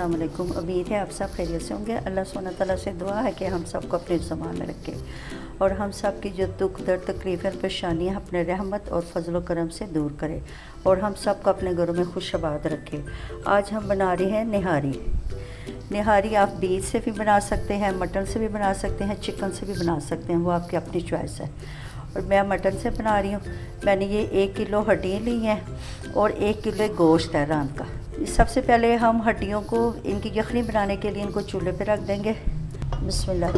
अस्सलाम वालेकुम। उम्मीद है आप सब खैरियत से होंगे। अल्लाह सुब्हानहू तआला से दुआ है कि हम सबको अपने ज़ुबान में रखे और हम सब की जो दुख दर्द तकलीफ़ें परेशानियाँ अपने रहमत और फजल करम से दूर करे और हम सब को अपने घरों में खुश आबाद रखे। आज हम बना रहे हैं निहारी। निहारी आप बीज से भी बना सकते हैं, मटन से भी बना सकते हैं, चिकन से भी बना सकते हैं, वो आपकी अपनी चॉइस है। और मैं मटन से बना रही हूँ। मैंने ये 1 किलो हड्डियाँ ली हैं और 1 किलो गोश्त है रान का। सबसे पहले हम हड्डियों को इनकी यखनी बनाने के लिए इनको चूल्हे पे रख देंगे। बिस्मिल्लाह।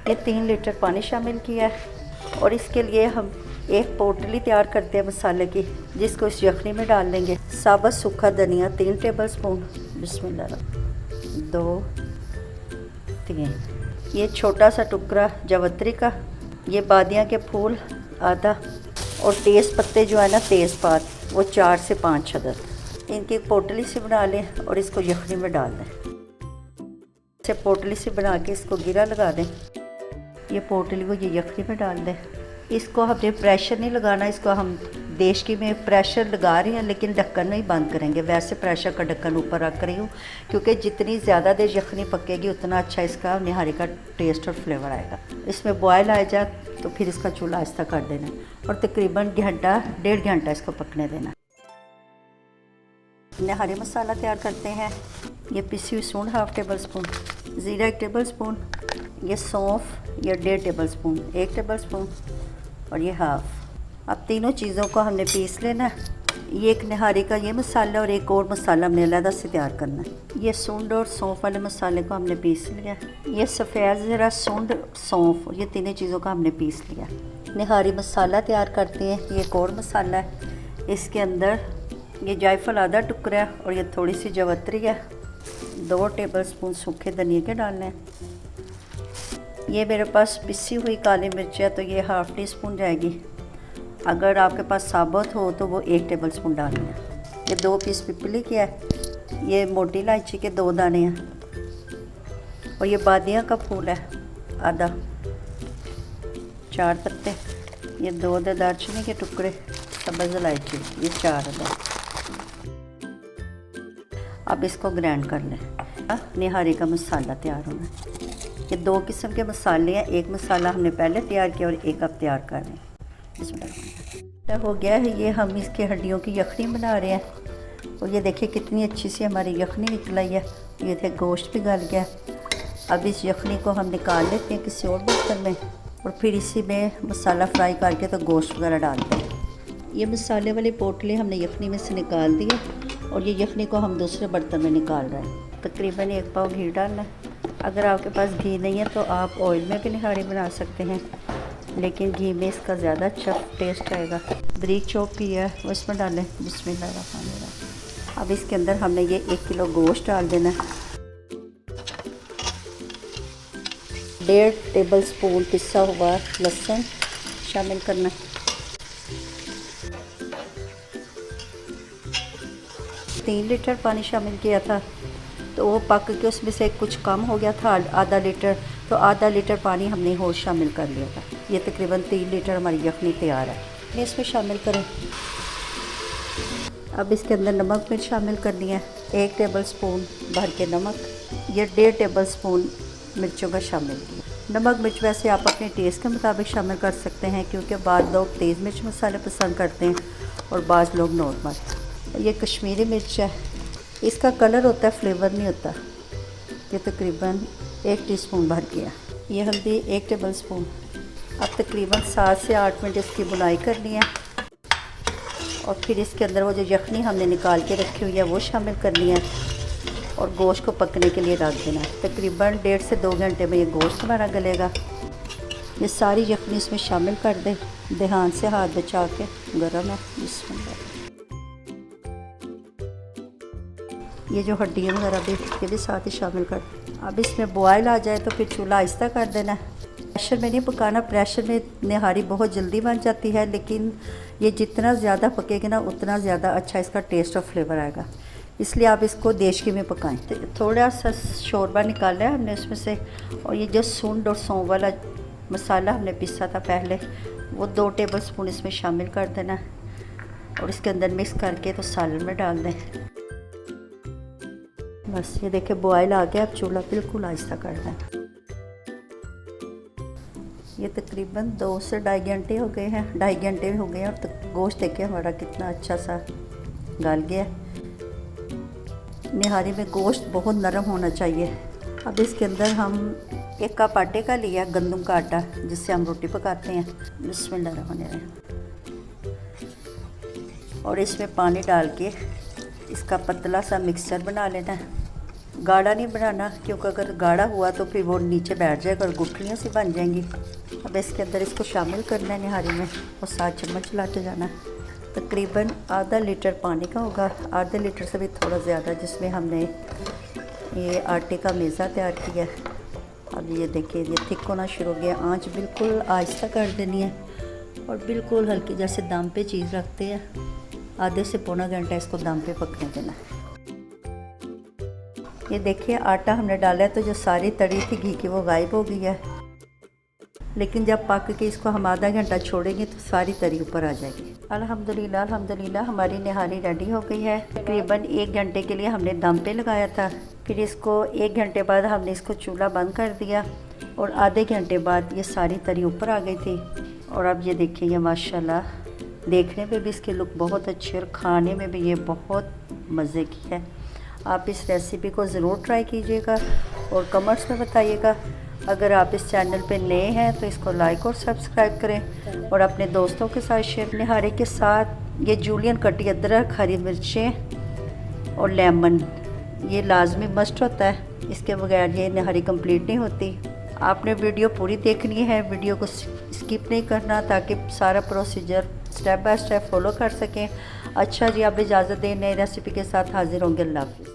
ये 3 लीटर पानी शामिल किया है और इसके लिए हम एक पोटली तैयार करते हैं मसाले की, जिसको इस यखनी में डाल देंगे। साबुत सूखा धनिया 3 टेबल स्पून, बिस्मिल्लाह, 2 3। ये छोटा सा टुकड़ा जावित्री का, ये बादियाँ के फूल आधा और तेज़ पत्ते जो है ना, तेज़पात वो 4 से 5 अदद। इनकी पोटली से बना लें और इसको यखनी में डाल दें। इसे पोटली से बना के इसको गिरा लगा दें। ये पोटली को ये यखनी में डाल दें। इसको हमने प्रेशर नहीं लगाना, इसको हम देशकी में प्रेशर लगा रही हैं लेकिन ढक्कन नहीं बंद करेंगे। वैसे प्रेशर का ढक्कन ऊपर रख रही हूँ क्योंकि जितनी ज़्यादा देर यखनी पकेगी उतना अच्छा इसका निहारी का टेस्ट और फ्लेवर आएगा। इसमें बॉयल आ जाए तो फिर इसका चूल्हा आहिस्ता कर देना और तकरीबन घंटा 1.5 घंटा इसको पकने देना। निहारी मसाला तैयार करते हैं। ये पिसी हुई सूंड 1/2 टेबल स्पून, ज़ीरा 1 टेबल स्पून, ये सौंफ ये 1.5 टेबल स्पून, 1 टेबल स्पून और ये हाफ़। अब तीनों चीज़ों को हमने पीस लेना है। ये एक निहारी का ये मसाला और एक और मसाला हमने अलग से तैयार करना है। ये सूंड और सौंफ वाले मसाले को हमने पीस लिया। ये सफ़ेद ज़रा सूंड सौंफ ये तीनों चीज़ों का हमने पीस लिया। निहारी मसाला तैयार करते हैं। ये एक और मसाला है, इसके अंदर ये जायफल आधा टुकड़ा है और ये थोड़ी सी जावित्री है। 2 टेबल स्पून सूखे धनिए के डालने हैं। ये मेरे पास पिसी हुई काली मिर्च है तो ये 1/2 टी स्पून जाएगी। अगर आपके पास साबुत हो तो वो 1 टेबल स्पून डालना है। ये 2 पीस पिपली के है। ये मोटी इलायची के 2 दाने हैं और ये बादियाँ का फूल है आधा, 4 पत्ते, ये 2 दालचीनी के टुकड़े, सब्ज़ इलायची ये 4 अदद। अब इसको ग्राइंड कर लें। निहारी का मसाला तैयार होना है। ये 2 किस्म के मसाले हैं, एक मसाला हमने पहले तैयार किया और एक अब तैयार कर रहे हैं। इसमें हो गया है। ये हम इसके हड्डियों की यखनी बना रहे हैं और ये देखिए कितनी अच्छी सी हमारी यखनी निकल आई है। ये थे गोश्त भी गल गया। अब इस यखनी को हम निकाल लेते हैं किसी और बर्तन में और फिर इसी में मसाला फ्राई करके तो गोश्त वगैरह डालते हैं। ये मसाले वाली पोटली हमने यखनी में से निकाल दी है और ये यखनी को हम दूसरे बर्तन में निकाल रहे हैं। तकरीबन 1 पाव घी डालना है। अगर आपके पास घी नहीं है तो आप ऑयल में भी निहारी बना सकते हैं, लेकिन घी में इसका ज़्यादा अच्छा टेस्ट आएगा। बारीक चॉप किया है वो इसमें डालें। बिस्मिल्लाह। अब इसके अंदर हमने ये 1 किलो गोश्त डाल देना है। 1.5 टेबल स्पून पिसा हुआ लहसुन शामिल करना है। 3 लीटर पानी शामिल किया था तो वो पक के उसमें से कुछ कम हो गया था, आधा लीटर, तो आधा लीटर पानी हमने और शामिल कर लिया था। ये तकरीबन 3 लीटर हमारी यखनी तैयार है। इसमें शामिल करें। अब इसके अंदर नमक मिर्च शामिल करनी है। 1 टेबल स्पून भर के नमक, ये 1.5 टेबल स्पून मिर्चों का शामिल किया। नमक मिर्च वैसे आप अपने टेस्ट के मुताबिक शामिल कर सकते हैं क्योंकि बाद लोग तेज़ मिर्च मसाले पसंद करते हैं और बाद लोग नॉर्मल। ये कश्मीरी मिर्च है, इसका कलर होता है, फ्लेवर नहीं होता। ये तकरीबन 1 टीस्पून भर गया। ये हल्दी 1 टेबल स्पून। अब तकरीबन 7 से 8 मिनट इसकी बुनाई करनी है और फिर इसके अंदर वो जो यखनी हमने निकाल के रखी हुई है वो शामिल करनी है और गोश्त को पकने के लिए रख देना है। तकरीबन 1.5 से 2 घंटे में ये गोश्त हमारा गलेगा। ये सारी यखनी इसमें शामिल कर दें। ध्यान से हाथ बचा के, गर्म है। इसमें ये जो हड्डियाँ वगैरह भी ये भी साथ ही शामिल कर। अब इसमें बॉयल आ जाए तो फिर चूल्हा आहिस्ता कर देना है। प्रेशर में नहीं पकाना, प्रेशर में निहारी बहुत जल्दी बन जाती है, लेकिन ये जितना ज़्यादा पकेगी ना उतना ज़्यादा अच्छा इसका टेस्ट और फ्लेवर आएगा, इसलिए आप इसको देशकी में पकाएं। तो थोड़ा सा शोरबा निकाला है हमने उसमें से और ये जो सूंड और सौंफ वाला मसाला हमने पीसा था पहले, वो 2 टेबलस्पून इसमें शामिल कर देना और इसके अंदर मिक्स करके तो सालन में डाल दें। बस ये देखिए बॉयल आ गया। अब चूल्हा बिल्कुल आहिस्ता कर दें। ये तकरीबन 2 से 2.5 घंटे हो गए हैं, 2.5 घंटे हो गए हैं और गोश्त देखिए हमारा कितना अच्छा सा गल गया। निहारी में गोश्त बहुत नरम होना चाहिए। अब इसके अंदर हम 1 कप आटे का लिया, गंदम का आटा जिससे हम रोटी पकाते हैं। बिस्मिल्लाह। और इसमें पानी डाल के इसका पतला सा मिक्सचर बना लेना है। गाढ़ा नहीं बनाना, क्योंकि अगर गाढ़ा हुआ तो फिर वो नीचे बैठ जाएगा और गुठलियाँ सी बन जाएंगी। अब इसके अंदर इसको शामिल करना है निहारी में और 7 चम्मच चलाते जाना है। तकरीबन आधा लीटर पानी का होगा, आधे लीटर से भी थोड़ा ज़्यादा, जिसमें हमने ये आटे का मेज़ा तैयार किया। अब ये देखिए ये थिक होना शुरू हो गया। आंच बिल्कुल आहिस्ता कर देनी है और बिल्कुल हल्की, जैसे दम पे चीज़ रखते हैं, आधे से पौना घंटा इसको दम पे पकने देना। ये देखिए आटा हमने डाला है तो जो सारी तड़ी थी घी की वो गायब हो गई है, लेकिन जब पक के इसको हम आधा घंटा छोड़ेंगे तो सारी तरी ऊपर आ जाएगी। अल्हम्दुलिल्लाह अल्हम्दुलिल्लाह हमारी निहारी रेडी हो गई है। तकरीबन 1 घंटे के लिए हमने दम पे लगाया था, फिर इसको 1 घंटे बाद हमने इसको चूल्हा बंद कर दिया और आधे घंटे बाद ये सारी तरी ऊपर आ गई थी। और अब ये देखिए ये माशाल्लाह देखने में भी इसके लुक बहुत अच्छे और खाने में भी ये बहुत मज़े की है। आप इस रेसिपी को ज़रूर ट्राई कीजिएगा और कमेंट्स में बताइएगा। अगर आप इस चैनल पे नए हैं तो इसको लाइक और सब्सक्राइब करें और अपने दोस्तों के साथ शेयर। निहारी के साथ ये जूलियन कटी अदरक, हरी मिर्चें और लेमन ये लाजमी मस्ट होता है, इसके बगैर ये निहारी कंप्लीट नहीं होती। आपने वीडियो पूरी देखनी है, वीडियो को स्किप नहीं करना ताकि सारा procedure step by step follow कर सकें। अच्छा जी, आप इजाज़त दें, नई रेसिपी के साथ हाजिर होंगे। अल्लाह हाफ़िज़।